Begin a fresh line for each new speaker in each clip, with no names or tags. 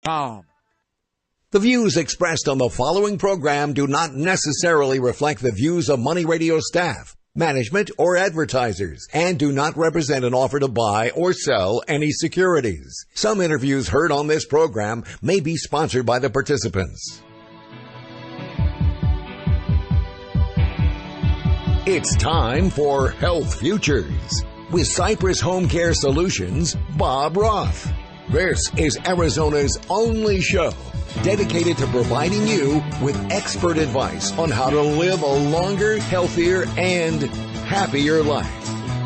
calm.
The views expressed on the following program do not necessarily reflect the views of Money Radio staff, management, or advertisers, and do not represent an offer to buy or sell any securities. Some interviews heard on this program may be sponsored by the participants. It's time for Health Futures with Cypress HomeCare Solutions, Bob Roth. This is Arizona's only show dedicated to providing you with expert advice on how to live a longer, healthier, and happier life.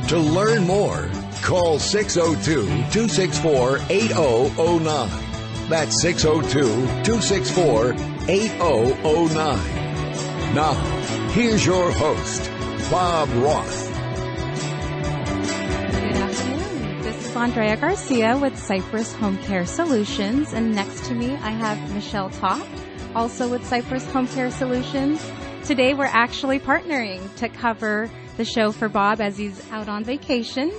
To learn more, call 602-264-8009. That's 602-264-8009. Now, here's your host, Bob Roth.
Andrea Garcia with Cypress HomeCare Solutions, and next to me I have Michelle Toft, also with Cypress HomeCare Solutions. Today we're actually partnering to cover the show for Bob as he's out on vacation.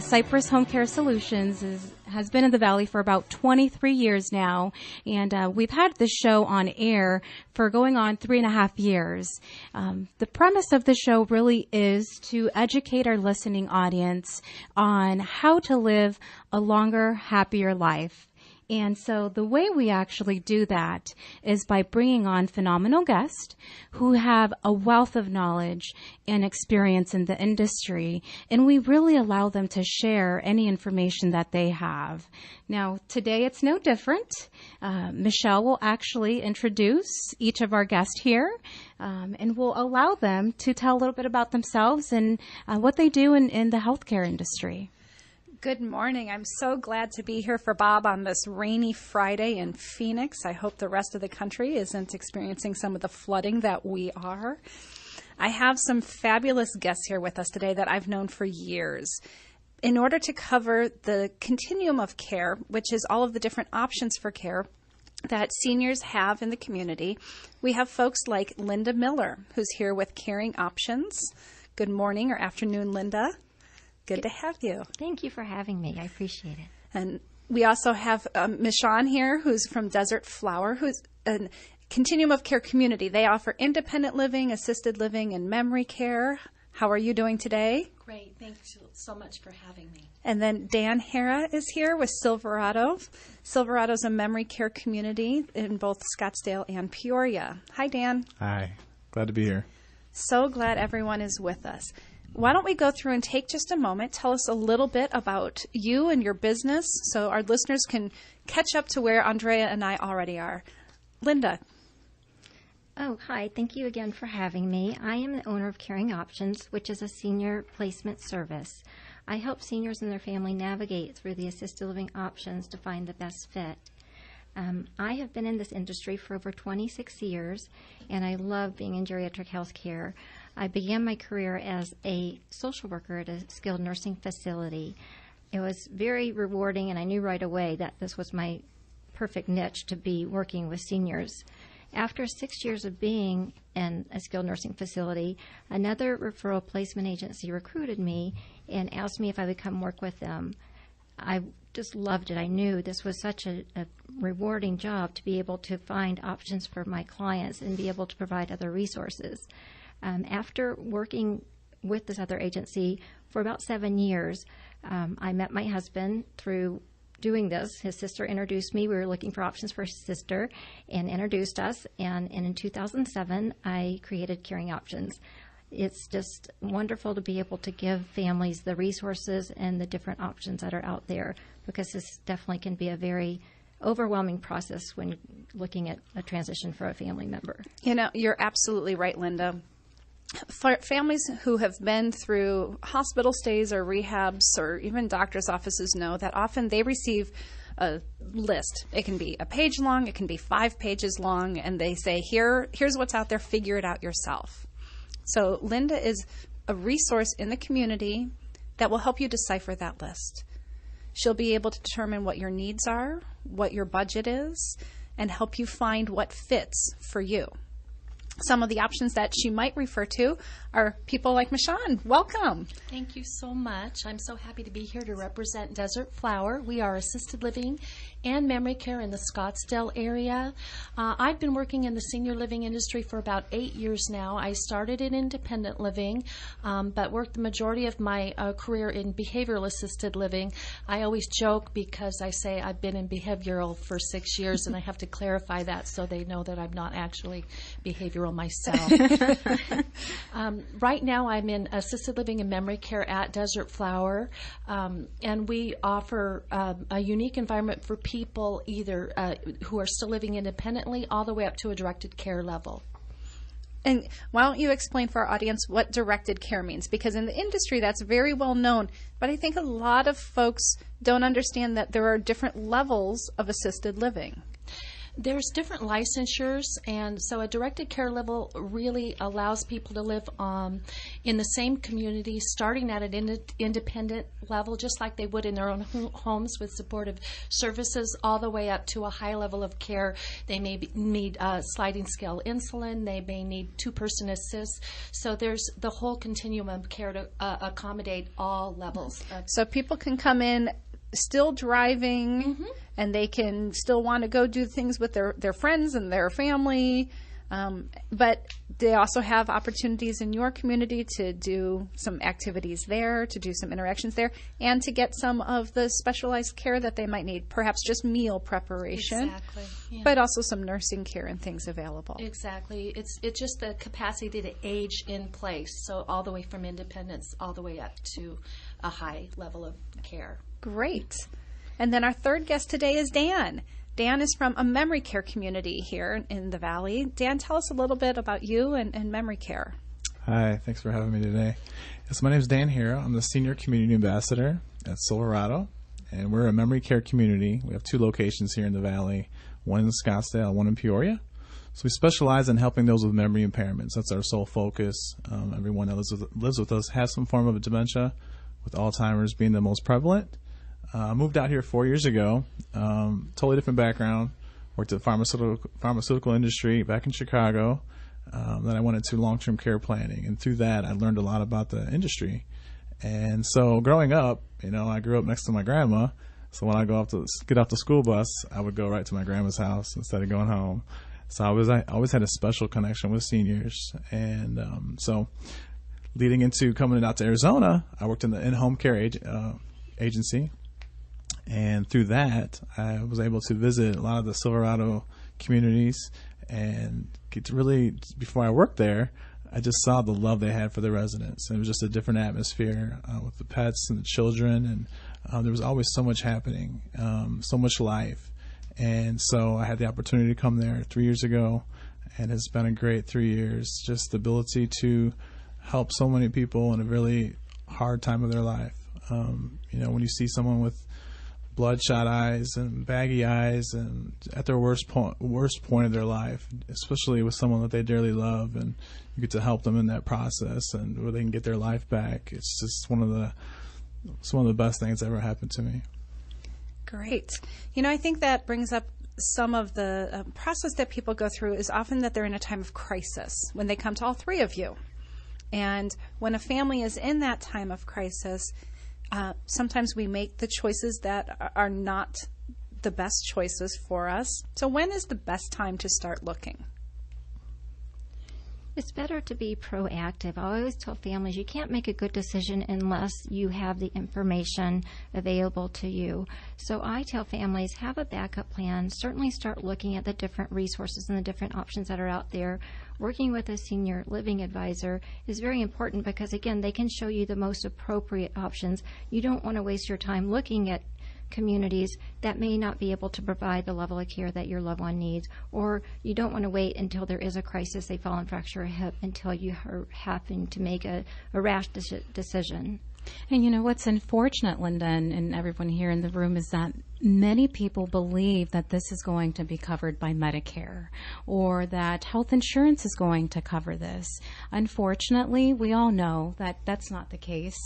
Cypress HomeCare Solutions has been in the Valley for about 23 years now, and we've had this show on air for going on 3.5 years. The premise of the show really is to educate our listening audience on how to live a longer, happier life. And so the way we actually do that is by bringing on phenomenal guests who have a wealth of knowledge and experience in the industry, and we really allow them to share any information that they have. Now, today it's no different. Michelle will actually introduce each of our guests here, and we'll allow them to tell a little bit about themselves and what they do in the healthcare industry.
Good morning. I'm so glad to be here for Bob on this rainy Friday in Phoenix. I hope the rest of the country isn't experiencing some of the flooding that we are. I have some fabulous guests here with us today that I've known for years. In order to cover the continuum of care, which is all of the different options for care that seniors have in the community, we have folks like Linda Miller, who's here with Caring Options. Good morning or afternoon, Linda. Good to have you.
Thank you for having me. I appreciate it.
And we also have Michon here, who's from Desert Flower, who's a continuum of care community. They offer independent living, assisted living, and memory care. How are you doing today?
Great. Thanks so much for having me.
And then Dan Harrah is here with Silverado. Silverado's a memory care community in both Scottsdale and Peoria. Hi, Dan.
Hi. Glad to be here.
So glad everyone is with us. Why don't we go through and take just a moment, tell us a little bit about you and your business so our listeners can catch up to where Andrea and I already are. Linda.
Oh, hi. Thank you again for having me. I am the owner of Caring Options, which is a senior placement service. I help seniors and their family navigate through the assisted living options to find the best fit. I have been in this industry for over 26 years, and I love being in geriatric health care. I began my career as a social worker at a skilled nursing facility. It was very rewarding, and I knew right away that this was my perfect niche to be working with seniors. After 6 years of being in a skilled nursing facility, another referral placement agency recruited me and asked me if I would come work with them. I just loved it. I knew this was such a rewarding job to be able to find options for my clients and be able to provide other resources. After working with this other agency for about 7 years, I met my husband through doing this. His sister introduced me. We were looking for options for his sister and introduced us. And in 2007, I created Caring Options. It's just wonderful to be able to give families the resources and the different options that are out there, because this definitely can be a very overwhelming process when looking at a transition for a family member.
You know, you're absolutely right, Linda. For families who have been through hospital stays or rehabs or even doctor's offices know that often they receive a list. It can be a page long, it can be 5 pages long, and they say, here's what's out there, figure it out yourself. So Linda is a resource in the community that will help you decipher that list. She'll be able to determine what your needs are, what your budget is, and help you find what fits for you. some of the options that she might refer to are people like Michon. Welcome.
Thank you so much. I'm so happy to be here to represent Desert Flower. We are assisted living and memory care in the Scottsdale area. I've been working in the senior living industry for about 8 years now. I started in independent living, but worked the majority of my career in behavioral assisted living. I always joke because I say I've been in behavioral for 6 years, and I have to clarify that so they know that I'm not actually behavioral myself. Right now I'm in assisted living and memory care at Desert Flower, and we offer a unique environment for people either who are still living independently all the way up to a directed care level.
And why don't you explain for our audience what directed care means? Because in the industry, that's very well known. But I think a lot of folks don't understand that there are different levels of assisted living.
There's different licensures, and so a directed care level really allows people to live in the same community, starting at an independent level, just like they would in their own homes with supportive services, all the way up to a high level of care. They may need sliding scale insulin. They may need two-person assist. So there's the whole continuum of care to accommodate all levels.
So people can come in still driving, and they can still want to go do things with their friends and their family, but they also have opportunities in your community to do some activities there, to do some interactions there, and to get some of the specialized care that they might need, perhaps just meal preparation,
Exactly. Yeah.
but also some nursing care and things available.
Exactly. It's just the capacity to age in place, so all the way from independence all the way up to a high level of care.
Great. And then our third guest today is Dan. Dan is from a memory care community here in the Valley. Dan, tell us a little bit about you and memory care.
Hi, thanks for having me today. Yes, my name is Dan Harrah. I'm the Senior Community Ambassador at Silverado, and we're a memory care community. We have 2 locations here in the Valley, one in Scottsdale, one in Peoria. So we specialize in helping those with memory impairments. That's our sole focus. Everyone that lives with us has some form of dementia, with Alzheimer's being the most prevalent. I moved out here 4 years ago, totally different background. Worked at the pharmaceutical industry back in Chicago. Then I went into long-term care planning, and through that I learned a lot about the industry. And so growing up, I grew up next to my grandma. So when I get off the school bus, I would go right to my grandma's house instead of going home. So I always had a special connection with seniors. And so leading into coming out to Arizona, I worked in the in-home care agency. And through that, I was able to visit a lot of the Silverado communities and get to really, before I worked there, I just saw the love they had for the residents. And it was just a different atmosphere with the pets and the children. And there was always so much happening, so much life. And so I had the opportunity to come there 3 years ago, and it's been a great 3 years. Just the ability to help so many people in a really hard time of their life. When you see someone with bloodshot eyes and baggy eyes and at their worst point of their life, especially with someone that they dearly love, and you get to help them in that process and where they can get their life back. It's just one of the best things that ever happened to me.
Great. I think that brings up some of the process that people go through is often that they're in a time of crisis when they come to all 3 of you. And when a family is in that time of crisis, sometimes we make the choices that are not the best choices for us. So when is the best time to start looking?
It's better to be proactive. I always tell families you can't make a good decision unless you have the information available to you. So I tell families, have a backup plan. Certainly start looking at the different resources and the different options that are out there. Working with a senior living advisor is very important because, again, they can show you the most appropriate options. You don't want to waste your time looking at communities that may not be able to provide the level of care that your loved one needs, or you don't want to wait until there is a crisis, they fall and fracture a hip, until you happen to make a rash decision.
And what's unfortunate, Linda, and everyone here in the room, is that many people believe that this is going to be covered by Medicare or that health insurance is going to cover this. Unfortunately, we all know that that's not the case.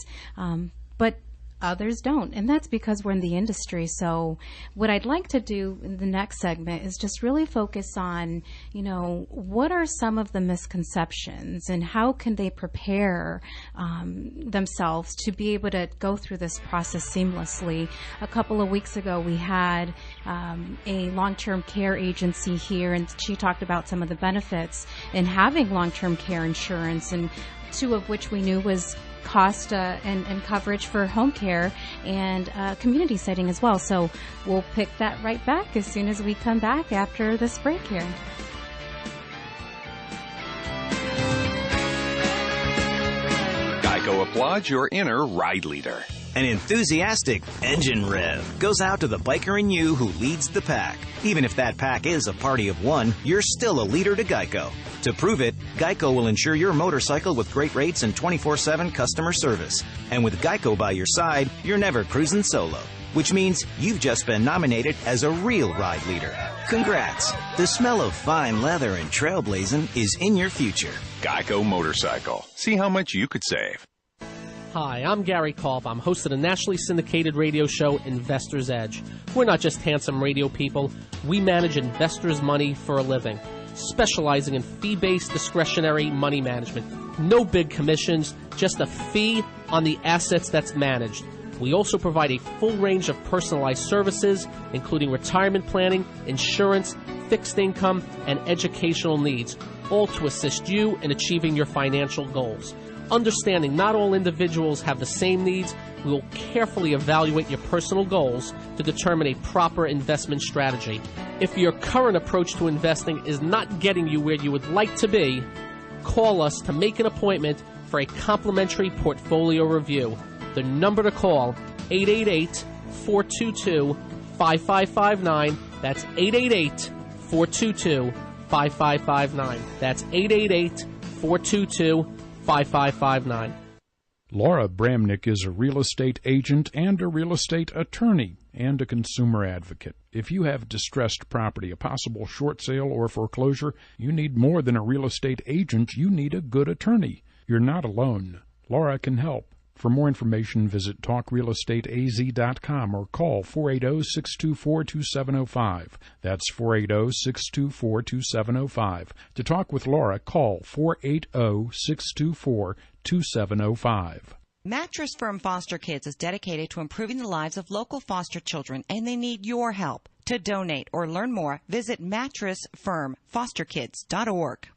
But others don't. And that's because we're in the industry. So what I'd like to do in the next segment is just really focus on, what are some of the misconceptions and how can they prepare themselves to be able to go through this process seamlessly. A couple of weeks ago, we had a long-term care agency here, and she talked about some of the benefits in having long-term care insurance, and two of which we knew was cost and coverage for home care and community setting as well. So we'll pick that right back as soon as we come back after this break here.
Geico applauds your inner ride leader.
An enthusiastic engine rev goes out to the biker in you who leads the pack. Even if that pack is a party of one, you're still a leader to Geico. To prove it, Geico will insure your motorcycle with great rates and 24/7 customer service. And with Geico by your side, you're never cruising solo. Which means you've just been nominated as a real ride leader. Congrats! The smell of fine leather and trailblazing is in your future.
Geico Motorcycle. See how much you could save.
Hi, I'm Gary Culp. I'm host of the nationally syndicated radio show Investor's Edge. We're not just handsome radio people. We manage investors' money for a living, specializing in fee-based discretionary money management. No big commissions, just a fee on the assets that's managed. We also provide a full range of personalized services, including retirement planning, insurance, fixed income, and educational needs, all to assist you in achieving your financial goals. Understanding not all individuals have the same needs, we will carefully evaluate your personal goals to determine a proper investment strategy. If your current approach to investing is not getting you where you would like to be, call us to make an appointment for a complimentary portfolio review. The number to call, 888-422-5559. That's 888-422-5559. That's 888-422-5559.
Laura Bramnick is a real estate agent and a real estate attorney and a consumer advocate. If you have distressed property, a possible short sale or foreclosure, you need more than a real estate agent. You need a good attorney. You're not alone. Laura can help. For more information, visit talkrealestateaz.com or call 480-624-2705. That's 480-624-2705. To talk with Laura, call 480-624-2705.
Mattress Firm Foster Kids is dedicated to improving the lives of local foster children, and they need your help. To donate or learn more, visit mattressfirmfosterkids.org.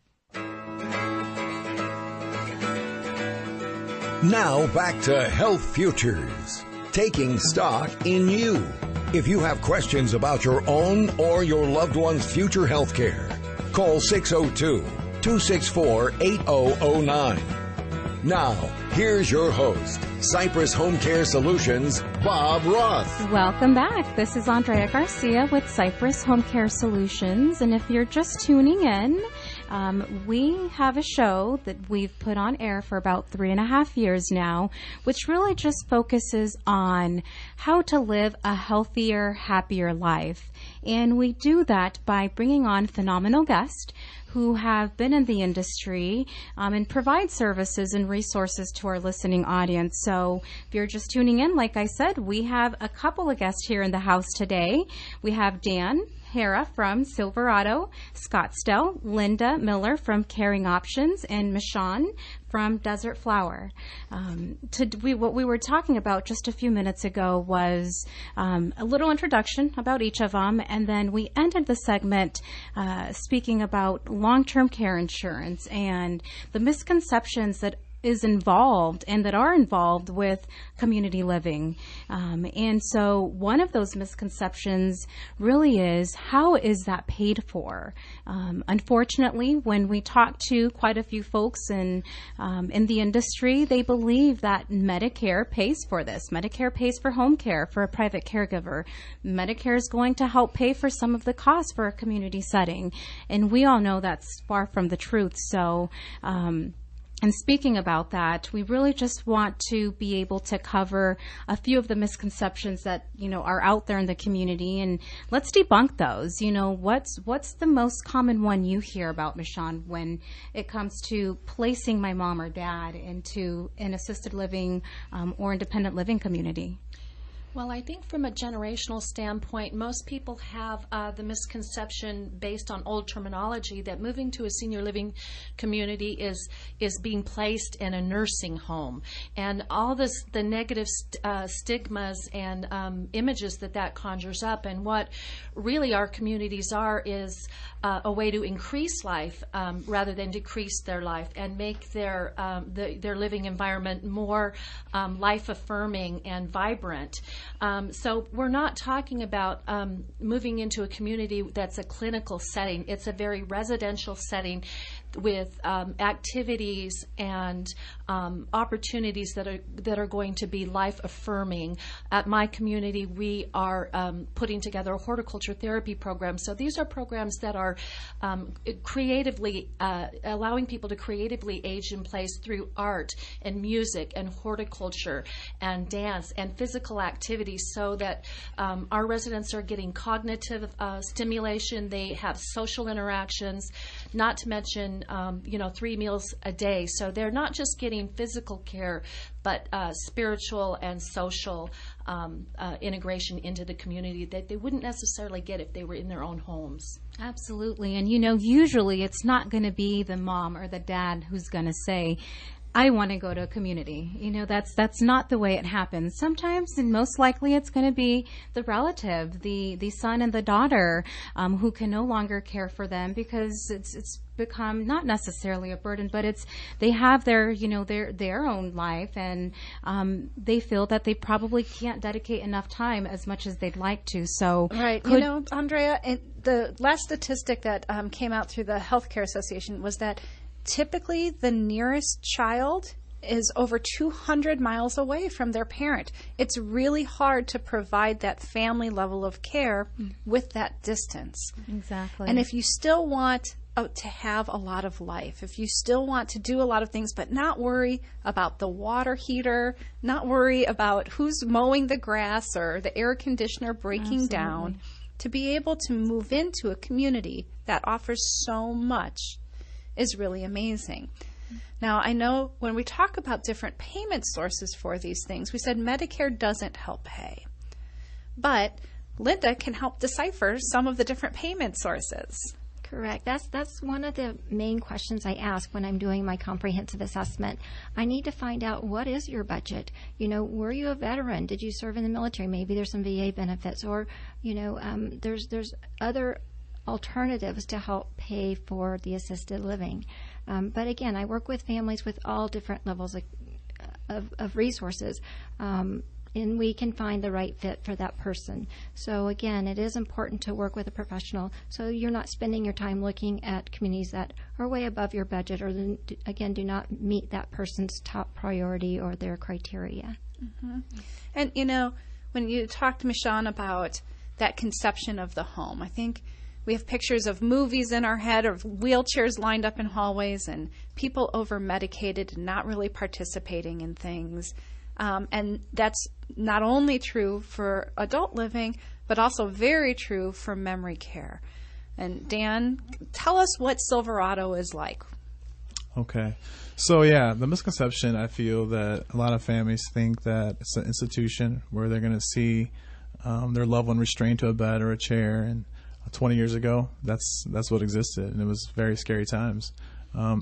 Now back to Health Futures, taking stock in you. If you have questions about your own or your loved one's future health care, call 602-264-8009. Now, here's your host, Cypress Home Care Solutions, Bob Roth.
Welcome back. This is Andrea Garcia with Cypress Home Care Solutions. And if you're just tuning in, we have a show that we've put on air for about 3.5 years now, which really just focuses on how to live a healthier, happier life. And we do that by bringing on phenomenal guests who have been in the industry and provide services and resources to our listening audience. So if you're just tuning in, like I said, we have a couple of guests here in the house today. We have Harrah from Silverado, Scottsdale, Linda Miller from Caring Options, and Michon from Desert Flower. What we were talking about just a few minutes ago was a little introduction about each of them, and then we ended the segment speaking about long-term care insurance and the misconceptions that is involved and that are involved with community living. And so one of those misconceptions really is, how is that paid for? Unfortunately, when we talk to quite a few folks in the industry, they believe that Medicare pays for this. Medicare pays for home care for a private caregiver. Medicare is going to help pay for some of the costs for a community setting. And we all know that's far from the truth. So And speaking about that, we really just want to be able to cover a few of the misconceptions that, are out there in the community, and let's debunk those. What's the most common one you hear about, Michon, when it comes to placing my mom or dad into an assisted living or independent living community?
Well, I think from a generational standpoint, most people have the misconception based on old terminology that moving to a senior living community is being placed in a nursing home, and all the negative stigmas and images that conjures up. And what really our communities are is a way to increase life rather than decrease their life, and make their living environment more life affirming and vibrant. So we're not talking about moving into a community that's a clinical setting. It's a very residential setting with activities and opportunities that are going to be life affirming. At my community, we are putting together a horticulture therapy program. So these are programs that are creatively allowing people to creatively age in place through art and music and horticulture and dance and physical activity, so that our residents are getting cognitive stimulation. They have social interactions, not to mention 3 meals a day. So they're not just getting physical care, but spiritual and social integration into the community that they wouldn't necessarily get if they were in their own homes.
Absolutely. And usually it's not going to be the mom or the dad who's going to say, I want to go to a community. That's not the way it happens. Sometimes, and most likely, it's going to be the relative, the son and the daughter, who can no longer care for them because it's become not necessarily a burden, but they have their own life, and they feel that they probably can't dedicate enough time as much as they'd like to. So
right, Andrea, the last statistic that came out through the Healthcare Association was that typically the nearest child is over 200 miles away from their parent. It's really hard to provide that family level of care with that distance.
Exactly.
And if you still want to have a lot of life, if you still want to do a lot of things but not worry about the water heater, not worry about who's mowing the grass or the air conditioner breaking down, to be able to move into a community that offers so much is really amazing. Now, I know when we talk about different payment sources for these things, we said Medicare doesn't help pay. But Linda can help decipher some of the different payment sources.
Correct. That's one of the main questions I ask when I'm doing my comprehensive assessment. I need to find out, what is your budget? Were you a veteran? Did you serve in the military? Maybe there's some VA benefits, or there's other alternatives to help pay for the assisted living. But again, I work with families with all different levels of resources, and we can find the right fit for that person. So again, it is important to work with a professional, so you're not spending your time looking at communities that are way above your budget, or again, do not meet that person's top priority or their criteria.
Mm-hmm. And when you talked to Michon about that conception of the home, I think we have pictures of movies in our head, of wheelchairs lined up in hallways, and people over-medicated and not really participating in things. And that's not only true for adult living, but also very true for memory care. And Dan, tell us what Silverado is like.
Okay. So, the misconception, I feel that a lot of families think that it's an institution where they're going to see their loved one restrained to a bed or a chair, and 20 years ago, that's what existed, and it was very scary times.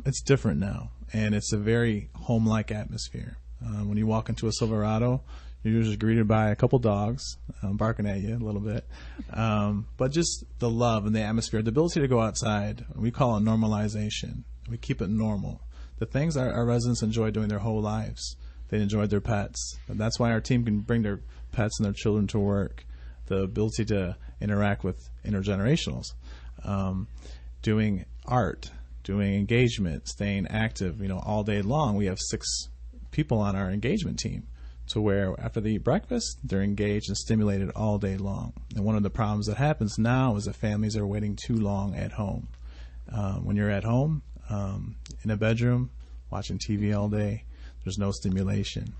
It's different now, and it's a very home-like atmosphere. When you walk into a Silverado, you're usually greeted by a couple dogs barking at you a little bit. But just the love and the atmosphere, the ability to go outside, we call it normalization. We keep it normal. The things our residents enjoy doing their whole lives. They enjoyed their pets. And that's why our team can bring their pets and their children to work. The ability to interact with intergenerationals, doing art, doing engagement, staying active, all day long. We have 6 people on our engagement team, to where after they eat breakfast, they're engaged and stimulated all day long. And one of the problems that happens now is that families are waiting too long at home. When you're at home, in a bedroom, watching TV all day. There's no stimulation.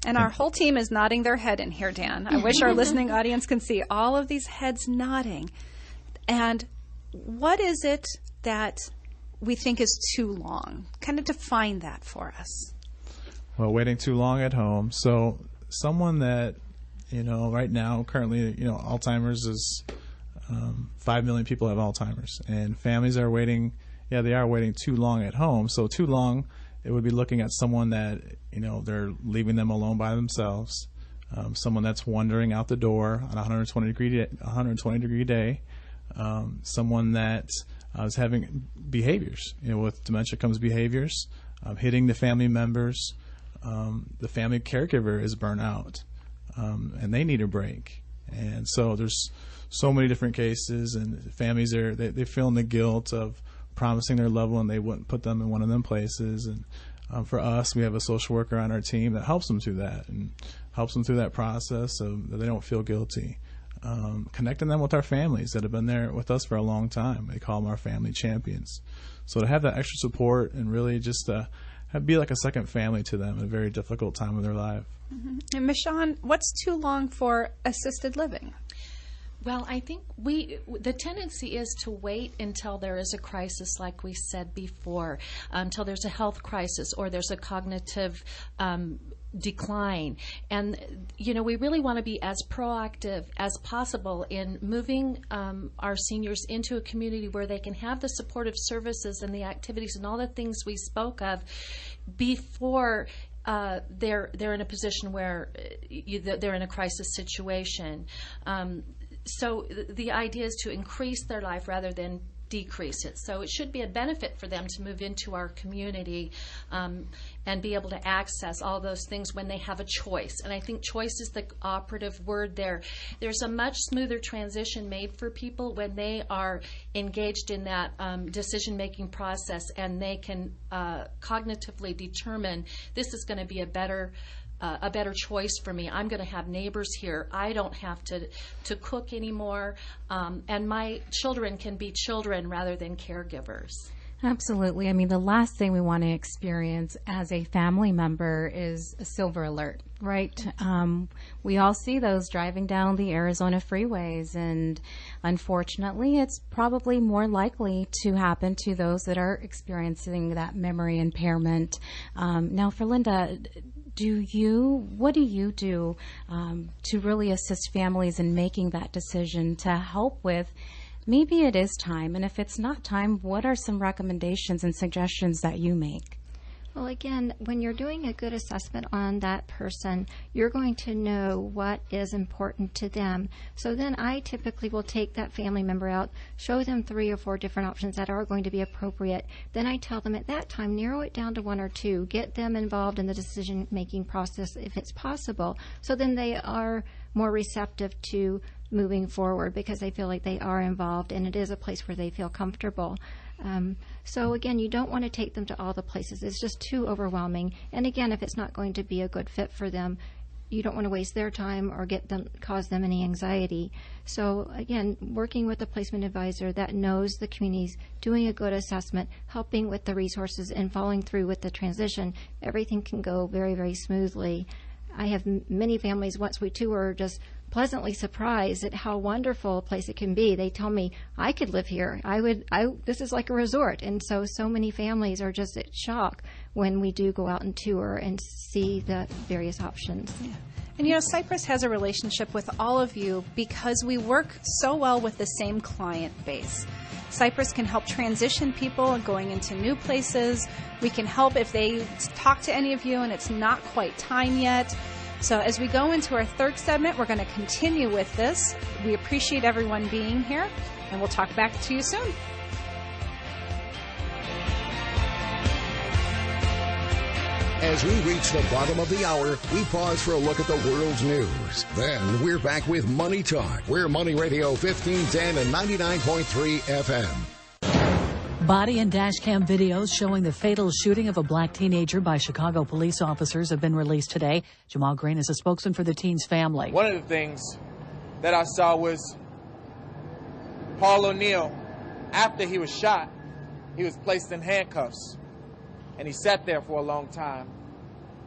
And our whole team is nodding their head in here, Dan. I wish our listening audience can see all of these heads nodding. And what is it that we think is too long? Kind of define that for us.
Well, waiting too long at home. So someone that, right now, currently, Alzheimer's is 5 million people have Alzheimer's. And families are waiting, they are waiting too long at home. So too long, it would be looking at someone that, they're leaving them alone by themselves, someone that's wandering out the door on a 120-degree day, someone that is having behaviors. With dementia comes behaviors, hitting the family members. The family caregiver is burnt out, and they need a break. And so there's so many different cases, and families they feel the guilt of promising their loved one they wouldn't put them in one of them places. And for us, we have a social worker on our team that helps them through that and helps them through that process so that they don't feel guilty. Connecting them with our families that have been there with us for a long time. They call them our family champions. So to have that extra support and really just be like a second family to them in a very difficult time of their life.
Mm-hmm. And Michon, what's too long for assisted living?
Well, I think the tendency is to wait until there is a crisis, like we said before, until there's a health crisis or there's a cognitive decline. And, we really want to be as proactive as possible in moving our seniors into a community where they can have the supportive services and the activities and all the things we spoke of before they're in a position where they're in a crisis situation. So the idea is to increase their life rather than decrease it. So it should be a benefit for them to move into our community and be able to access all those things when they have a choice. And I think choice is the operative word there. There's a much smoother transition made for people when they are engaged in that decision-making process and they can cognitively determine this is going to be a better choice for me. I'm going to have neighbors here. I don't have to cook anymore. And my children can be children rather than caregivers.
Absolutely. I mean, the last thing we want to experience as a family member is a silver alert, right? We all see those driving down the Arizona freeways, and unfortunately, it's probably more likely to happen to those that are experiencing that memory impairment. Now, for Linda, what do you do to really assist families in making that decision to help with maybe it is time, and if it's not time, what are some recommendations and suggestions that you make?
Well, again, when you're doing a good assessment on that person, you're going to know what is important to them. So then I typically will take that family member out, show them 3 or 4 different options that are going to be appropriate. Then I tell them at that time, narrow it down to 1 or 2, get them involved in the decision-making process if it's possible. So then they are more receptive to moving forward because they feel like they are involved and it is a place where they feel comfortable. So again, you don't want to take them to all the places. It's just too overwhelming. And again, if it's not going to be a good fit for them, you don't want to waste their time or cause them any anxiety. So again, working with a placement advisor that knows the communities, doing a good assessment, helping with the resources and following through with the transition, everything can go very, very smoothly. I have many families, once we tour, just pleasantly surprised at how wonderful a place it can be. They tell me, I could live here. This is like a resort. And so many families are just at shock when we do go out and tour and see the various options.
Yeah. And Cypress has a relationship with all of you because we work so well with the same client base. Cypress can help transition people going into new places. We can help if they talk to any of you and it's not quite time yet. So as we go into our third segment, we're going to continue with this. We appreciate everyone being here, and we'll talk back to you soon.
As we reach the bottom of the hour, we pause for a look at the world's news. Then we're back with Money Talk. We're Money Radio 1510 and 99.3 FM.
Body and dash cam videos showing the fatal shooting of a black teenager by Chicago police officers have been released today. Jamal Green is a spokesman for the teen's family.
One of the things that I saw was Paul O'Neill, after he was shot, he was placed in handcuffs. and he sat there for a long time,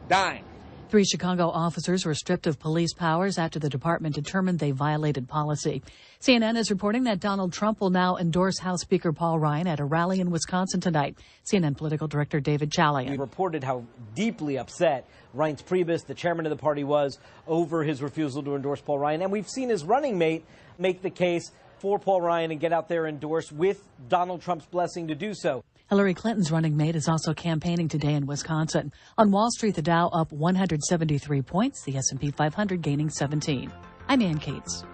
dying.
3 Chicago officers were stripped of police powers after the department determined they violated policy. CNN is reporting that Donald Trump will now endorse House Speaker Paul Ryan at a rally in Wisconsin tonight. CNN political director David Chalian.
We reported how deeply upset Reince Priebus, the chairman of the party, was over his refusal to endorse Paul Ryan. And we've seen his running mate make the case for Paul Ryan and get out there and endorse with Donald Trump's blessing to do so.
Hillary Clinton's running mate is also campaigning today in Wisconsin. On Wall Street, the Dow up 173 points, the S&P 500 gaining 17. I'm Ann Cates.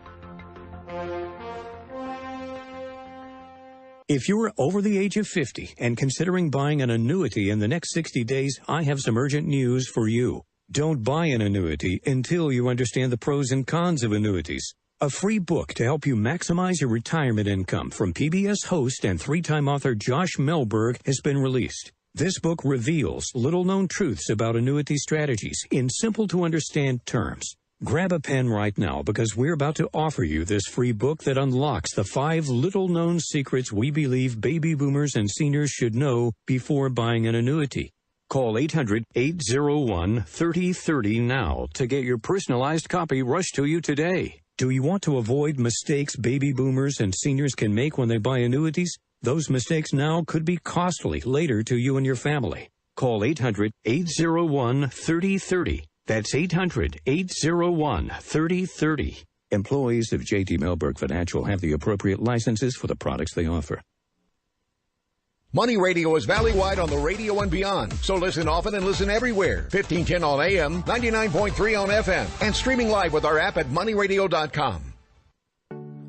If you're over the age of 50 and considering buying an annuity in the next 60 days, I have some urgent news for you. Don't buy an annuity until you understand the pros and cons of annuities. A free book to help you maximize your retirement income from PBS host and 3-time author Josh Melberg has been released. This book reveals little-known truths about annuity strategies in simple-to-understand terms. Grab a pen right now because we're about to offer you this free book that unlocks the 5 little-known secrets we believe baby boomers and seniors should know before buying an annuity. Call 800-801-3030 now to get your personalized copy rushed to you today. Do you want to avoid mistakes baby boomers and seniors can make when they buy annuities? Those mistakes now could be costly later to you and your family. Call 800-801-3030. That's 800-801-3030. Employees of J.D. Melberg Financial have the appropriate licenses for the products they offer.
Money Radio is valley-wide on the radio and beyond, so listen often and listen everywhere. 1510 on AM, 99.3 on FM, and streaming live with our app at moneyradio.com.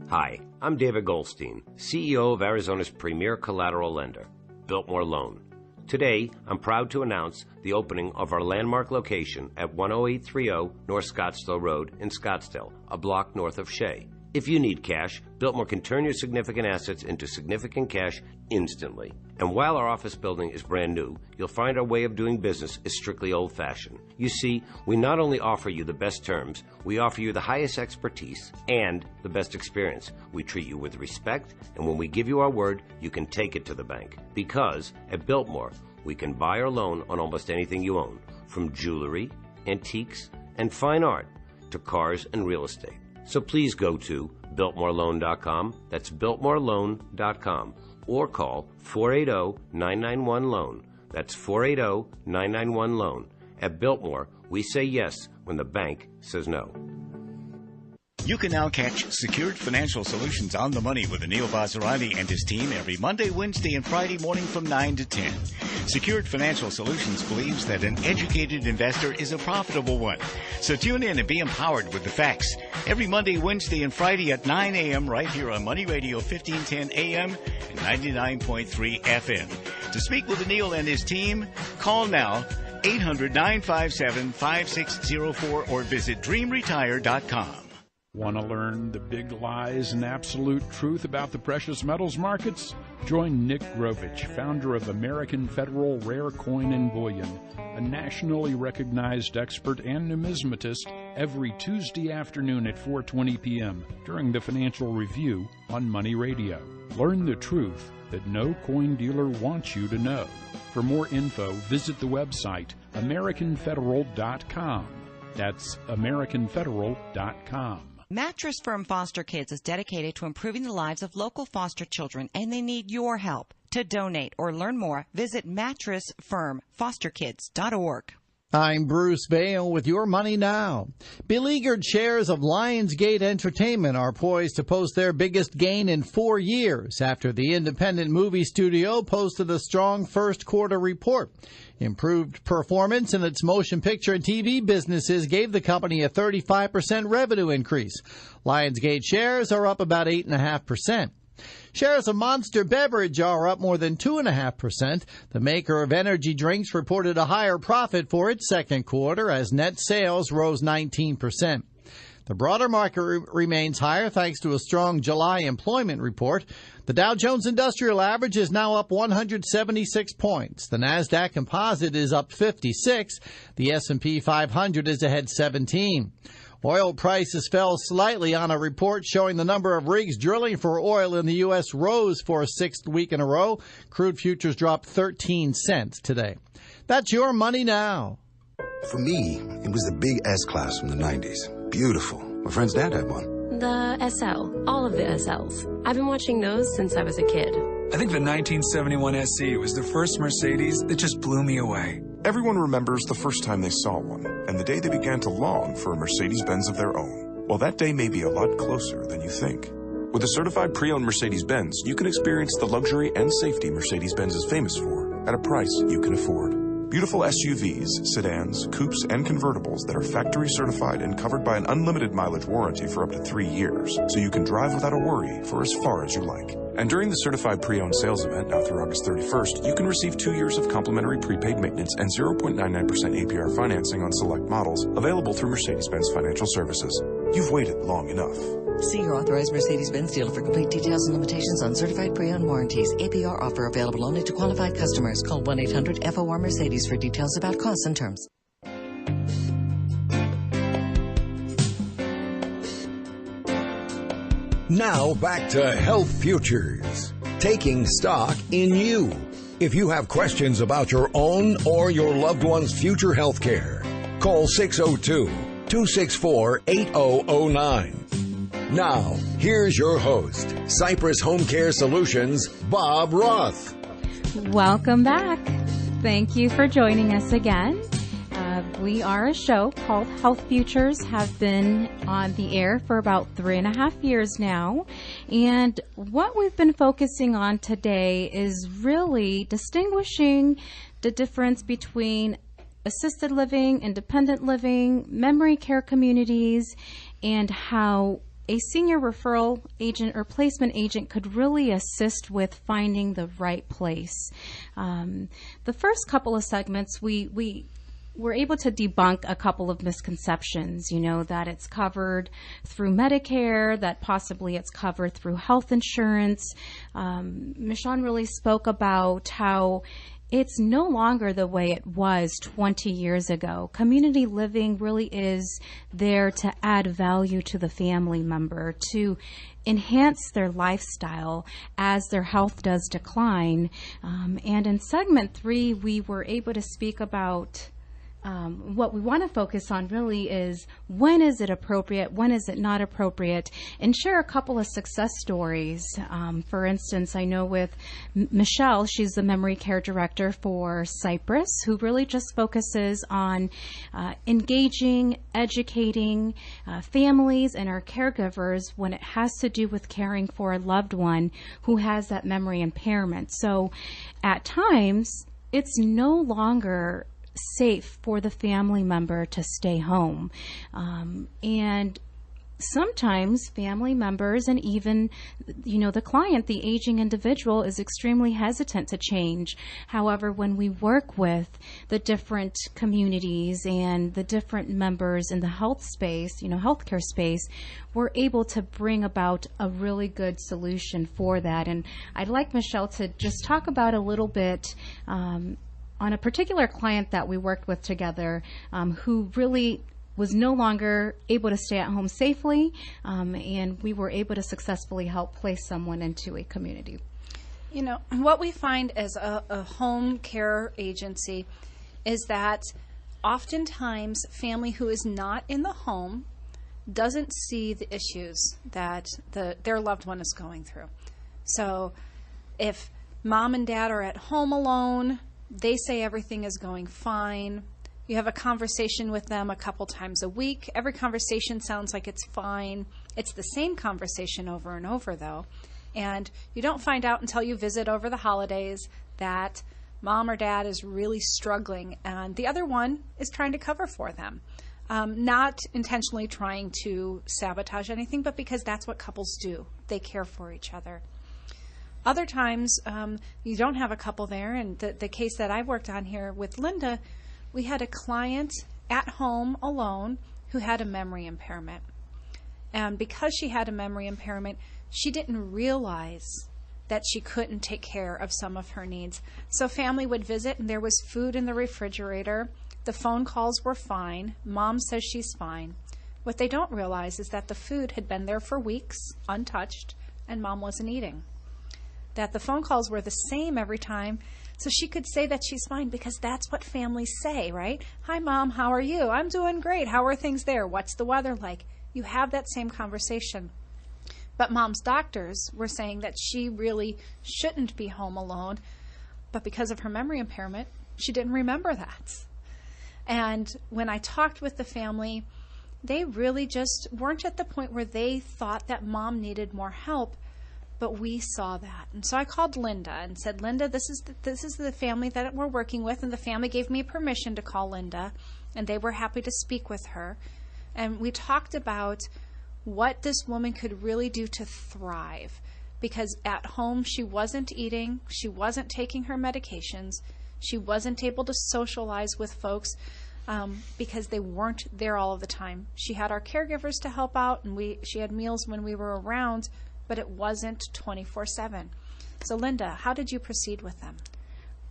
Hi, I'm David Goldstein, CEO of Arizona's premier collateral lender, Biltmore Loan. Today, I'm proud to announce the opening of our landmark location at 10830 North Scottsdale Road in Scottsdale, a block north of Shea. If you need cash, Biltmore can turn your significant assets into significant cash instantly. And while our office building is brand new, you'll find our way of doing business is strictly old-fashioned. You see, we not only offer you the best terms, we offer you the highest expertise and the best experience. We treat you with respect, and when we give you our word, you can take it to the bank. Because at Biltmore, we can buy or loan on almost anything you own, from jewelry, antiques, and fine art, to cars and real estate. So please go to BiltmoreLoan.com, that's BiltmoreLoan.com, or call 480-991-LOAN. That's 480-991-LOAN. At Biltmore, we say yes when the bank says no.
You can now catch Secured Financial Solutions on the Money with Anil Vazirani and his team every Monday, Wednesday, and Friday morning from 9 to 10. Secured Financial Solutions believes that an educated investor is a profitable one. So tune in and be empowered with the facts. Every Monday, Wednesday, and Friday at 9 a.m. right here on Money Radio 1510 AM and 99.3 FM. To speak with Anil and his team, call now 800-957-5604 or visit dreamretire.com.
Want to learn the big lies and absolute truth about the precious metals markets? Join Nick Grovich, founder of American Federal Rare Coin and Bullion, a nationally recognized expert and numismatist, every Tuesday afternoon at 4:20 p.m. during the Financial Review on Money Radio. Learn the truth that no coin dealer wants you to know. For more info, visit the website AmericanFederal.com. That's AmericanFederal.com.
Mattress Firm Foster Kids is dedicated to improving the lives of local foster children, and they need your help. To donate or learn more, visit mattressfirmfosterkids.org.
I'm Bruce Vail with your Money Now. Beleaguered shares of Lionsgate Entertainment are poised to post their biggest gain in 4 years after the independent movie studio posted a strong first quarter report. Improved performance in its motion picture and TV businesses gave the company a 35% revenue increase. Lionsgate shares are up about 8.5%. Shares of Monster Beverage are up more than 2.5%. The maker of energy drinks reported a higher profit for its second quarter as net sales rose 19%. The broader market remains higher thanks to a strong July employment report. The Dow Jones Industrial Average is now up 176 points. The Nasdaq Composite is up 56. The S&P 500 is ahead 17. Oil prices fell slightly on a report showing the number of rigs drilling for oil in the U.S. rose for a sixth week in a row. Crude futures dropped 13 cents today. That's your money now.
For me, it was the big S-Class from the 90s. Beautiful. My friend's dad had one.
The SL. All of the SLs. I've been watching those since I was a kid.
I think the 1971 SC was the first Mercedes that just blew me away.
Everyone remembers the first time they saw one, and the day they began to long for a Mercedes-Benz of their own. Well, that day may be a lot closer than you think. With a certified pre-owned Mercedes-Benz, you can experience the luxury and safety Mercedes-Benz is famous for at a price you can afford. Beautiful SUVs, sedans, coupes, and convertibles that are factory certified and covered by an unlimited mileage warranty for up to 3 years, so you can drive without a worry for as far as you like. And during the certified pre-owned sales event, now through August 31st, you can receive 2 years of complimentary prepaid maintenance and 0.99% APR financing on select models, available through Mercedes-Benz Financial Services. You've waited long enough.
See your authorized Mercedes-Benz dealer for complete details and limitations on certified pre-owned warranties. APR offer available only to qualified customers. Call 1-800-FOR-MERCEDES for details about costs and terms.
Now back to Health Futures, taking stock in you. If you have questions about your own or your loved one's future health care, call 602-264-8009. Now, here's your host, Cypress HomeCare Solutions, Bob Roth.
Welcome back. Thank you for joining us again. We are a show called Health Futures, have been on the air for about 3.5 years now. And what we've been focusing on today is really distinguishing the difference between assisted living, independent living, memory care communities, and how a senior referral agent or placement agent could really assist with finding the right place. The first couple of segments, we were able to debunk a couple of misconceptions, that it's covered through Medicare, that possibly it's covered through health insurance. Michon really spoke about how it's no longer the way it was 20 years ago. Community living really is there to add value to the family member, to enhance their lifestyle as their health does decline. And in segment 3, we were able to speak about what we want to focus on really is when is it appropriate, when is it not appropriate, and share a couple of success stories. For instance, I know with Michelle, she's the memory care director for Cypress, who really just focuses on engaging, educating families and our caregivers when it has to do with caring for a loved one who has that memory impairment. So at times, it's no longer safe for the family member to stay home. And sometimes family members and even, the client, the aging individual, is extremely hesitant to change. However, when we work with the different communities and the different members in the health space, healthcare space, we're able to bring about a really good solution for that. And I'd like Michelle to just talk about a little bit on a particular client that we worked with together, who really was no longer able to stay at home safely, and we were able to successfully help place someone into a community.
What we find as a home care agency is that oftentimes family who is not in the home doesn't see the issues that their loved one is going through. So if mom and dad are at home alone, they say everything is going fine. You have a conversation with them a couple times a week. Every conversation sounds like it's fine. It's the same conversation over and over, though. And you don't find out until you visit over the holidays that mom or dad is really struggling and the other one is trying to cover for them. Not intentionally trying to sabotage anything, but because that's what couples do. They care for each other. Other times, you don't have a couple there, and the case that I worked on here with Linda, we had a client at home alone who had a memory impairment. And because she had a memory impairment, she didn't realize that she couldn't take care of some of her needs. So family would visit, and there was food in the refrigerator. The phone calls were fine. Mom says she's fine. What they don't realize is that the food had been there for weeks, untouched, and Mom wasn't eating. That the phone calls were the same every time, so she could say that she's fine because that's what families say, right? Hi, Mom, how are you? I'm doing great. How are things there? What's the weather like? You have that same conversation. But Mom's doctors were saying that she really shouldn't be home alone, but because of her memory impairment, she didn't remember that. And when I talked with the family, they really just weren't at the point where they thought that Mom needed more help, but we saw that. And so I called Linda and said, Linda, this is the family that we're working with, and the family gave me permission to call Linda, and they were happy to speak with her. And we talked about what this woman could really do to thrive, because at home she wasn't eating, she wasn't taking her medications, she wasn't able to socialize with folks because they weren't there all of the time. She had our caregivers to help out, and she had meals when we were around, but it wasn't 24/7. So Linda, how did you proceed with them?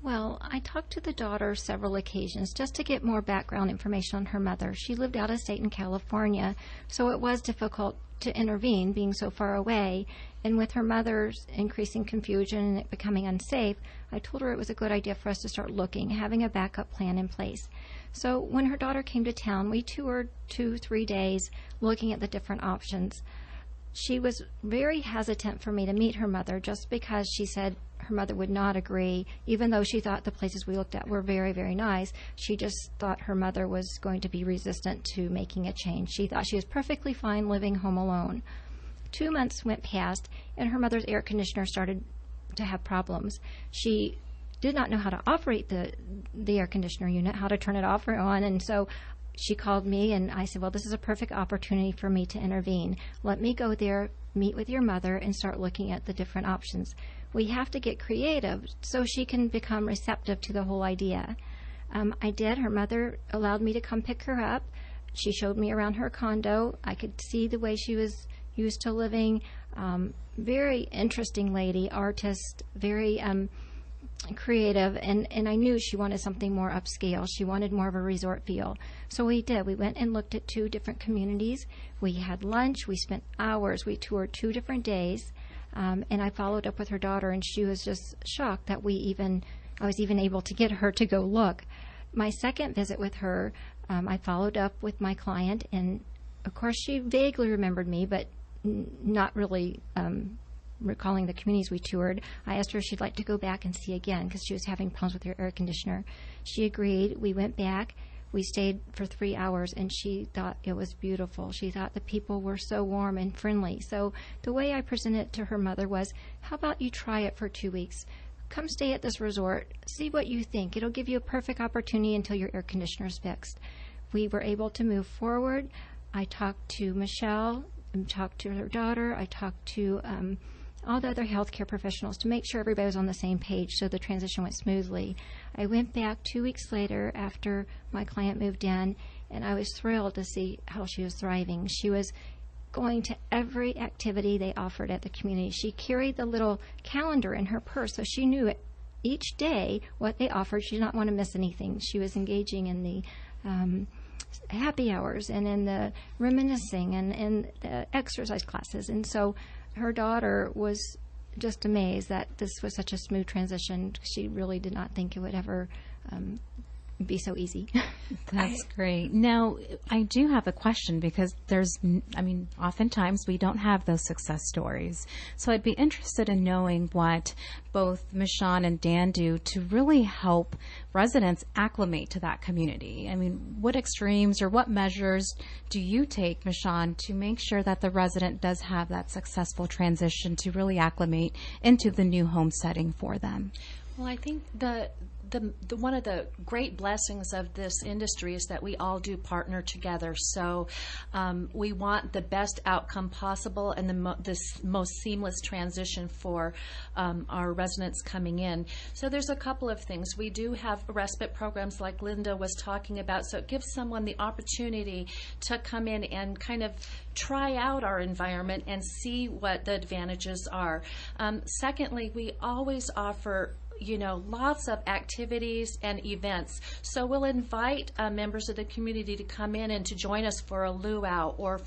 Well, I talked to the daughter several occasions just to get more background information on her mother. She lived out of state in California, so it was difficult to intervene being so far away. And with her mother's increasing confusion and it becoming unsafe, I told her it was a good idea for us to start looking, having a backup plan in place. So when her daughter came to town, we toured 2-3 days looking at the different options. She was very hesitant for me to meet her mother just because she said her mother would not agree, even though she thought the places we looked at were very, very nice. She just thought her mother was going to be resistant to making a change. She thought she was perfectly fine living home alone. 2 months went past, and her mother's air conditioner started to have problems. She did not know how to operate the air conditioner unit, how to turn it off or on, and so she called me, and I said, well, this is a perfect opportunity for me to intervene. Let me go there, meet with your mother, and start looking at the different options. We have to get creative so she can become receptive to the whole idea. I did. Her mother allowed me to come pick her up. She showed me around her condo. I could see the way she was used to living. Very interesting lady, artist, very creative, and I knew she wanted something more upscale. She wanted more of a resort feel. So we did. We went and looked at 2 different communities. We had lunch. We spent hours. We toured 2 different days, and I followed up with her daughter, and she was just shocked that I was even able to get her to go look. My second visit with her, I followed up with my client, and of course she vaguely remembered me, but not really recalling the communities we toured. I asked her if she'd like to go back and see again because she was having problems with her air conditioner. She agreed. We went back. We stayed for 3 hours, and she thought it was beautiful. She thought the people were so warm and friendly. So the way I presented it to her mother was, how about you try it for 2 weeks? Come stay at this resort. See what you think. It'll give you a perfect opportunity until your air conditioner is fixed. We were able to move forward. I talked to Michelle, and talked to her daughter. I talked to all the other healthcare professionals to make sure everybody was on the same page so the transition went smoothly. I went back 2 weeks later after my client moved in, and I was thrilled to see how she was thriving. She was going to every activity they offered at the community. She carried the little calendar in her purse, so she knew each day what they offered. She did not want to miss anything. She was engaging in the happy hours and in the reminiscing and in the exercise classes. And so her daughter was just amazed that this was such a smooth transition. She really did not think it would ever be so easy.
That's great. Now, I do have a question because oftentimes we don't have those success stories. So I'd be interested in knowing what both Michon and Dan do to really help residents acclimate to that community. I mean, what extremes or what measures do you take, Michon, to make sure that the resident does have that successful transition to really acclimate into the new home setting for them?
Well, I think the one of the great blessings of this industry is that we all do partner together. So we want the best outcome possible and the most seamless transition for our residents coming in. So there's a couple of things. We do have respite programs like Linda was talking about. So it gives someone the opportunity to come in and kind of try out our environment and see what the advantages are. Secondly, we always offer lots of activities and events. So we'll invite members of the community to come in and to join us for a luau, or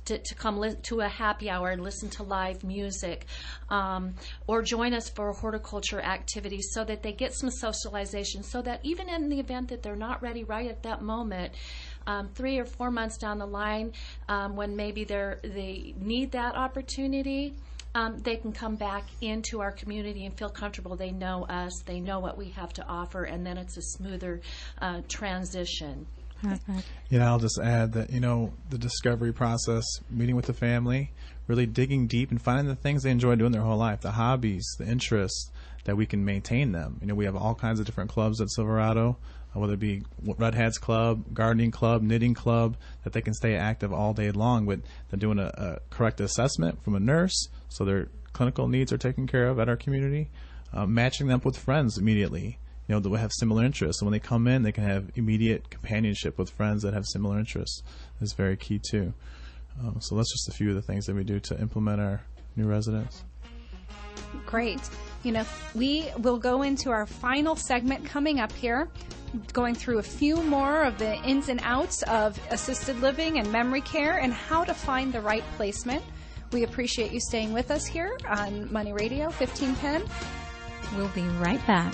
to come to a happy hour and listen to live music, or join us for horticulture activities, so that they get some socialization, so that even in the event that they're not ready right at that moment, 3 or 4 months down the line, when maybe they need that opportunity, they can come back into our community and feel comfortable. They know us, they know what we have to offer, and then it's a smoother transition.
Yeah, I'll just add that, the discovery process, meeting with the family, really digging deep and finding the things they enjoy doing their whole life, the hobbies, the interests, that we can maintain them. We have all kinds of different clubs at Silverado, whether it be Red Hats Club, gardening club, knitting club, that they can stay active all day long. But they're doing a correct assessment from a nurse, so their clinical needs are taken care of at our community, matching them up with friends immediately, that will have similar interests. So when they come in, they can have immediate companionship with friends that have similar interests. That's very key too. So that's just a few of the things that we do to implement our new residents.
Great. We will go into our final segment coming up here, going through a few more of the ins and outs of assisted living and memory care and how to find the right placement. We appreciate you staying with us here on Money Radio 1510.
We'll be right back.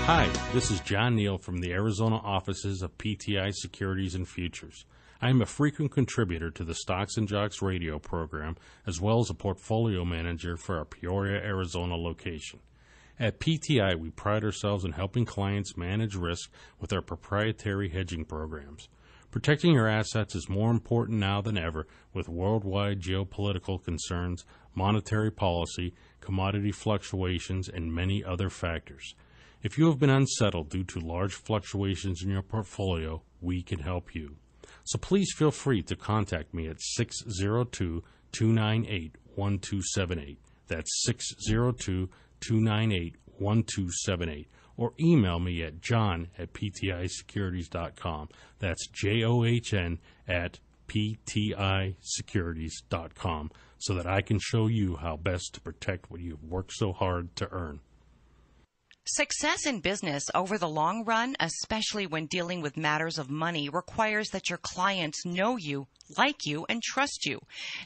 Hi, this is John Neal from the Arizona offices of PTI Securities and Futures. I am a frequent contributor to the Stocks and Jocks radio program, as well as a portfolio manager for our Peoria, Arizona location. At PTI, we pride ourselves in helping clients manage risk with our proprietary hedging programs. Protecting your assets is more important now than ever with worldwide geopolitical concerns, monetary policy, commodity fluctuations, and many other factors. If you have been unsettled due to large fluctuations in your portfolio, we can help you. So please feel free to contact me at 602-298-1278. That's 602-298-1278. Or email me at john@ptisecurities.com. That's JOHN@ptisecurities.com, so that I can show you how best to protect what you've worked so hard to earn.
Success in business over the long run, especially when dealing with matters of money, requires that your clients know you, like you, and trust you.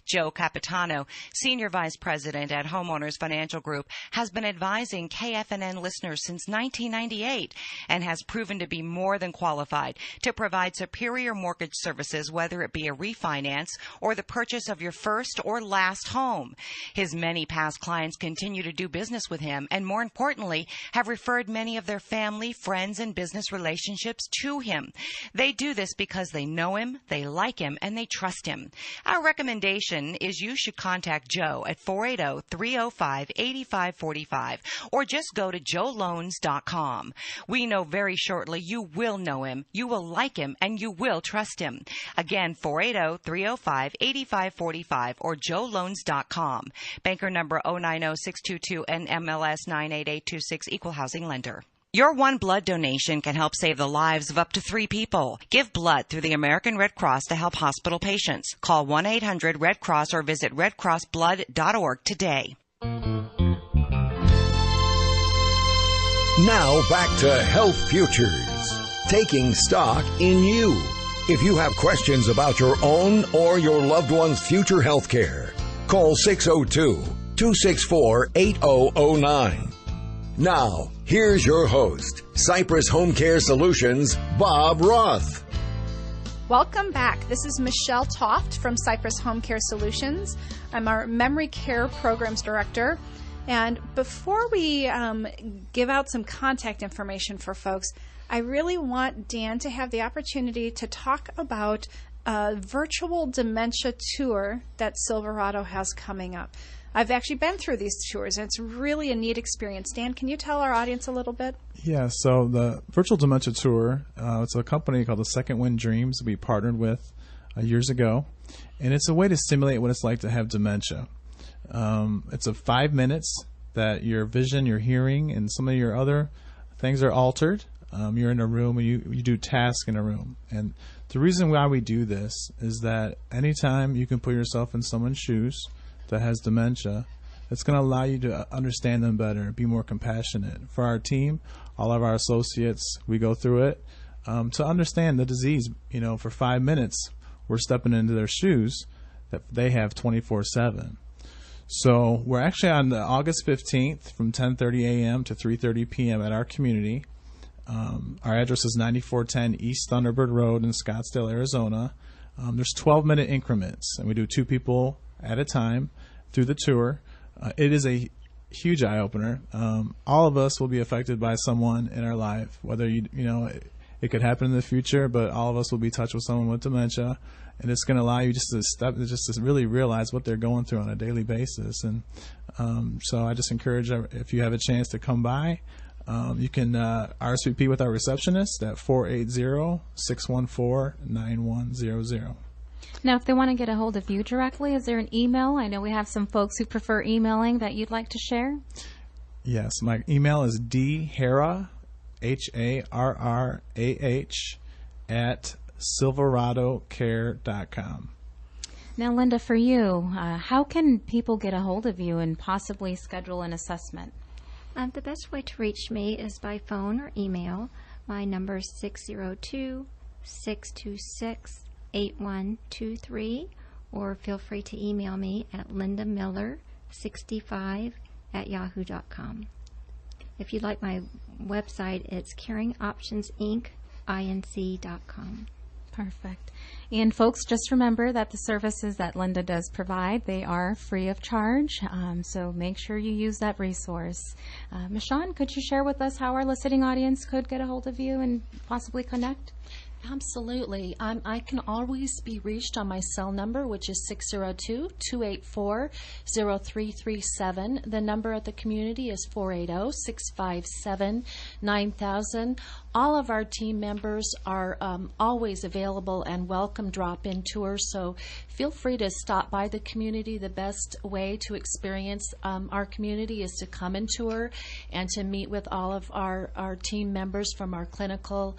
Joe Capitano, Senior Vice President at Homeowners Financial Group, has been advising KFNN listeners since 1998 and has proven to be more than qualified to provide superior mortgage services, whether it be a refinance or the purchase of your first or last home. His many past clients continue to do business with him and, more importantly, have referred many of their family, friends, and business relationships to him. They do this because they know him, they like him, and they trust him. Our recommendation is you should contact Joe at 480-305-8545 or just go to joeloans.com. We know very shortly you will know him, you will like him, and you will trust him. Again, 480-305-8545 or joeloans.com. Banker number 090622 and MLS 98826, Equal Housing Lender. Your one blood donation can help save the lives of up to 3 people. Give blood through the American Red Cross to help hospital patients. Call 1-800-RED-CROSS or visit redcrossblood.org today.
Now back to Health Futures, taking stock in you. If you have questions about your own or your loved one's future health care, call 602-264-8009. Now, here's your host, Cypress HomeCare Solutions, Bob Roth.
Welcome back. This is Michelle Toft from Cypress HomeCare Solutions. I'm our Memory Care Programs Director. And before we give out some contact information for folks, I really want Dan to have the opportunity to talk about a virtual dementia tour that Silverado has coming up. I've actually been through these tours, and it's really a neat experience. Dan, can you tell our audience a little bit?
Yeah, so the Virtual Dementia Tour, it's a company called the Second Wind Dreams we partnered with years ago, and it's a way to simulate what it's like to have dementia. It's a 5 minutes that your vision, your hearing, and some of your other things are altered. You're in a room and you do tasks in a room. And The reason why we do this is that anytime you can put yourself in someone's shoes that has dementia, it's going to allow you to understand them better, be more compassionate. For our team, all of our associates, we go through it to understand the disease. For 5 minutes, we're stepping into their shoes that they have 24/7. So we're actually on August 15th from 10:30 a.m. to 3:30 p.m. at our community. Our address is 9410 East Thunderbird Road in Scottsdale, Arizona. There's 12-minute increments, and we do 2 people at a time through the tour. It is a huge eye-opener. All of us will be affected by someone in our life, whether it could happen in the future, but all of us will be touched with someone with dementia, and it's going to allow you just to really realize what they're going through on a daily basis. And so I just encourage, if you have a chance to come by, you can RSVP with our receptionist at 480-614-9100.
Now, if they want to get a hold of you directly, is there an email? I know we have some folks who prefer emailing that you'd like to share.
Yes, my email is dharrah, Harrah, at silveradocare.com.
Now, Linda, for you, how can people get a hold of you and possibly schedule an assessment?
The best way to reach me is by phone or email. My number is 602-626-8123, or feel free to email me at lindamiller65@yahoo.com. If you'd like my website, it's caringoptionsinc.com.
Perfect. And folks, just remember that the services that Linda does provide, they are free of charge, so make sure you use that resource. Michon, could you share with us how our listening audience could get a hold of you and possibly connect?
Absolutely. I can always be reached on my cell number, which is 602-284-0337. The number at the community is 480-657-9000. All of our team members are always available and welcome drop-in tours, so feel free to stop by the community. The best way to experience our community is to come and tour and to meet with all of our team members, from our clinical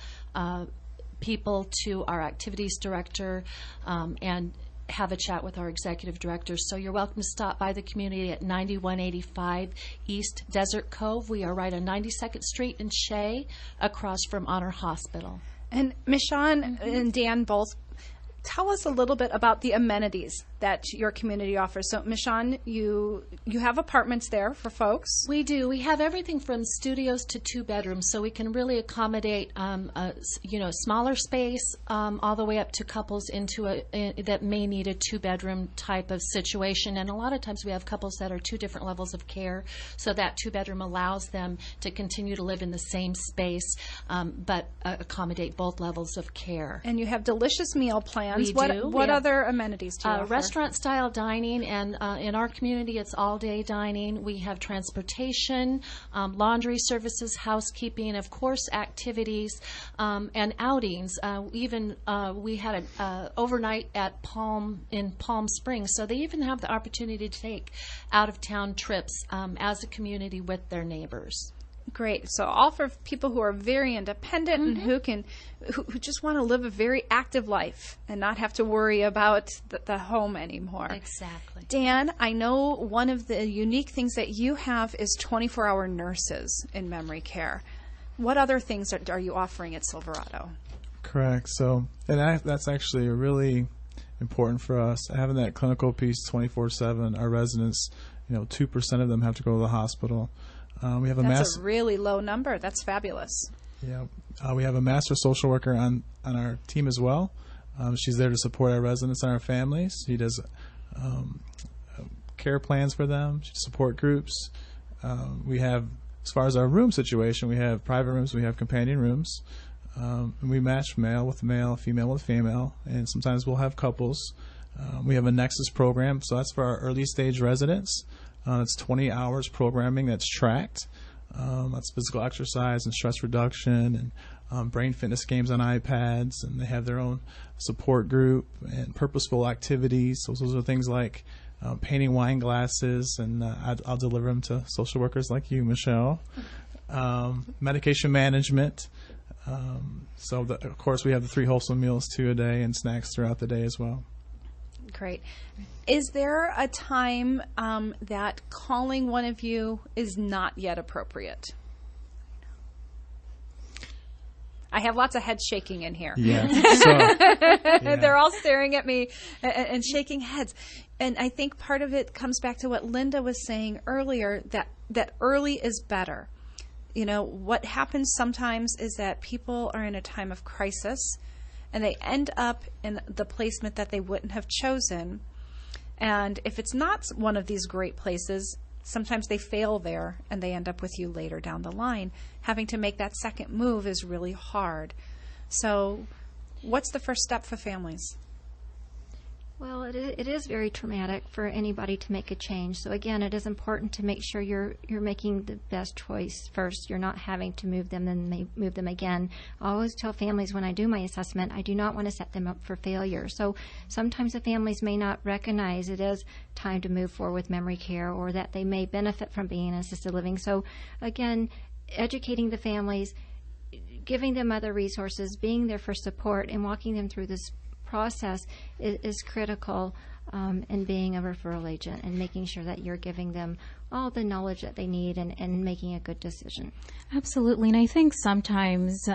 people to our activities director, and have a chat with our executive director. So you're welcome to stop by the community at 9185 East Desert Cove. We are right on 92nd Street in Shea, across from Honor Hospital.
And Michon and Dan both, tell us a little bit about the amenities that your community offers. So, Michon, you have apartments there for folks.
We do. We have everything from studios to 2 bedrooms, so we can really accommodate smaller space all the way up to couples into that may need a 2-bedroom type of situation. And a lot of times we have couples that are 2 different levels of care, so that 2-bedroom allows them to continue to live in the same space, but accommodate both levels of care.
And you have delicious meal plans.
We do.
What other amenities do you offer?
Restaurant-style dining, and in our community, it's all-day dining. We have transportation, laundry services, housekeeping, of course, activities, and outings. We had an overnight at Palm Springs, so they even have the opportunity to take out-of-town trips as a community with their neighbors.
Great. So all for people who are very independent and who just want to live a very active life and not have to worry about the home anymore.
Exactly.
Dan, I know one of the unique things that you have is 24-hour nurses in memory care. What other things are you offering at Silverado?
Correct. So, and that's actually really important for us, having that clinical piece 24/7. Our residents, 2% of them have to go to the hospital. We have
That's a really low number. That's fabulous.
Yeah, we have a master social worker on our team as well. She's there to support our residents and our families. She does care plans for them, support groups. We have, as far as our room situation, we have private rooms, we have companion rooms. And we match male with male, female with female, and sometimes we'll have couples. We have a Nexus program, so that's for our early stage residents. It's 20 hours programming that's tracked. That's physical exercise and stress reduction and brain fitness games on iPads. And they have their own support group and purposeful activities. So those are things like painting wine glasses, and I'll deliver them to social workers like you, Michelle. Medication management. Of course, we have the 3 wholesome meals, 2 a day, and snacks throughout the day as well.
Great. Is there a time that calling one of you is not yet appropriate? I have lots of head shaking in here.
Yeah.
They're all staring at me and shaking heads. And I think part of it comes back to what Linda was saying earlier, that early is better. You know, what happens sometimes is that people are in a time of crisis and they end up in the placement that they wouldn't have chosen. And if it's not one of these great places, sometimes they fail there and they end up with you later down the line. Having to make that second move is really hard. So what's the first step for families?
Well, it is very traumatic for anybody to make a change. So again, it is important to make sure you're making the best choice first. You're not having to move them and move them again. I always tell families when I do my assessment, I do not want to set them up for failure. So sometimes the families may not recognize it is time to move forward with memory care, or that they may benefit from being in assisted living. So again, educating the families, giving them other resources, being there for support, and walking them through this process is critical in being a referral agent and making sure that you're giving them all the knowledge that they need and making a good decision.
Absolutely. And I think sometimes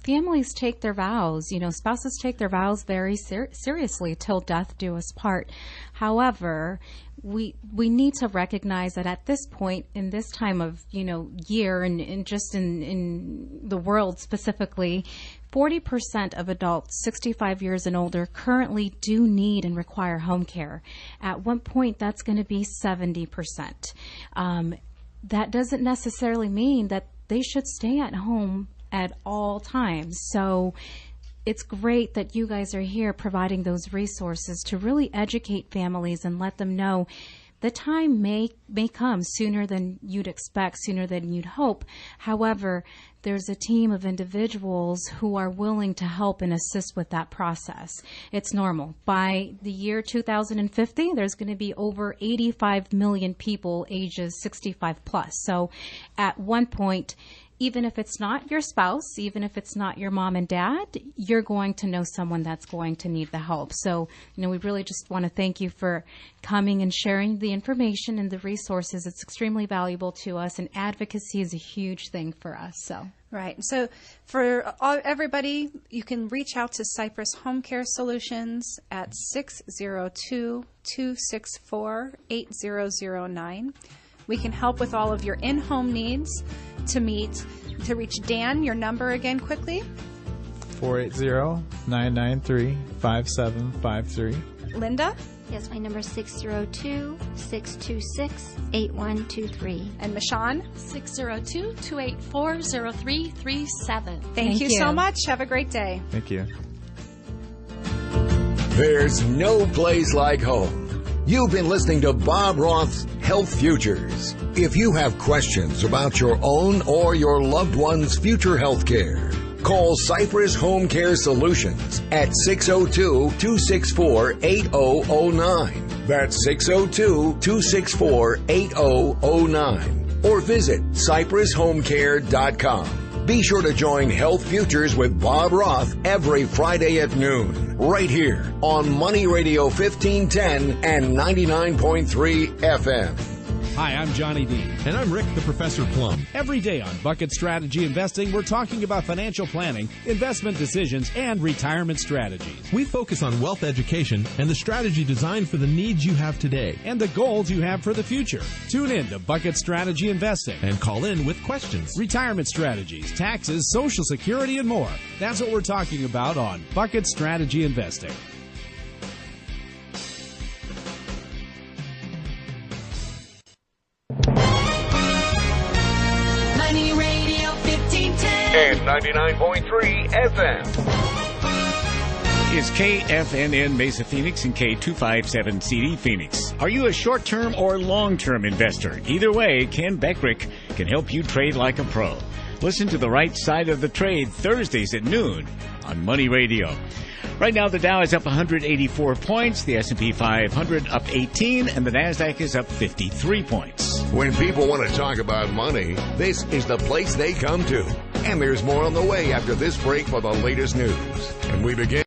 families take their vows, spouses take their vows very seriously, till death do us part. However, we need to recognize that at this point, in this time of year, and just in the world specifically, 40% of adults 65 years and older currently do need and require home care. At one point, that's going to be 70%. That doesn't necessarily mean that they should stay at home at all times. So it's great that you guys are here providing those resources to really educate families and let them know the time may come sooner than you'd expect, sooner than you'd hope. However, there's a team of individuals who are willing to help and assist with that process. It's normal. By the year 2050, there's going to be over 85 million people ages 65 plus. So at one point, even if it's not your spouse, even if it's not your mom and dad, you're going to know someone that's going to need the help. So, we really just want to thank you for coming and sharing the information and the resources. It's extremely valuable to us, and advocacy is a huge thing for us. So.
Right. So for everybody, you can reach out to Cypress Home Care Solutions at 602-264-8009. We can help with all of your in-home needs. To reach Dan, your number again quickly.
480-993-5753.
Linda?
Yes, my number is 602-626-8123.
And Michon?
602-284-0337.
Thank you so much. Have a great day.
Thank you.
There's no place like home. You've been listening to Bob Roth's Health Futures. If you have questions about your own or your loved one's future health care, call Cypress Home Care Solutions at 602-264-8009. That's 602-264-8009. Or visit CypressHomeCare.com. Be sure to join Health Futures with Bob Roth every Friday at noon, right here on Money Radio 1510 and 99.3 FM.
Hi, I'm Johnny D. And I'm Rick, the Professor Plum. Every day on Bucket Strategy Investing, we're talking about financial planning, investment decisions, and retirement strategies.
We focus on wealth education and the strategy designed for the needs you have today
and the goals you have for the future. Tune in to Bucket Strategy Investing.
And call in with questions.
Retirement strategies, taxes, Social Security, and more. That's what we're talking about on Bucket Strategy Investing.
Money Radio 1510
and 99.3 FM.
Is KFNN Mesa Phoenix and K257CD Phoenix. Are you a short-term or long-term investor? Either way, Ken Beckrick can help you trade like a pro. Listen to The Right Side of the Trade Thursdays at noon on Money Radio. Right now, the Dow is up 184 points, the S&P 500 up 18, and the NASDAQ is up 53 points.
When people want to talk about money, this is the place they come to. And there's more on the way after this break for the latest news. And we begin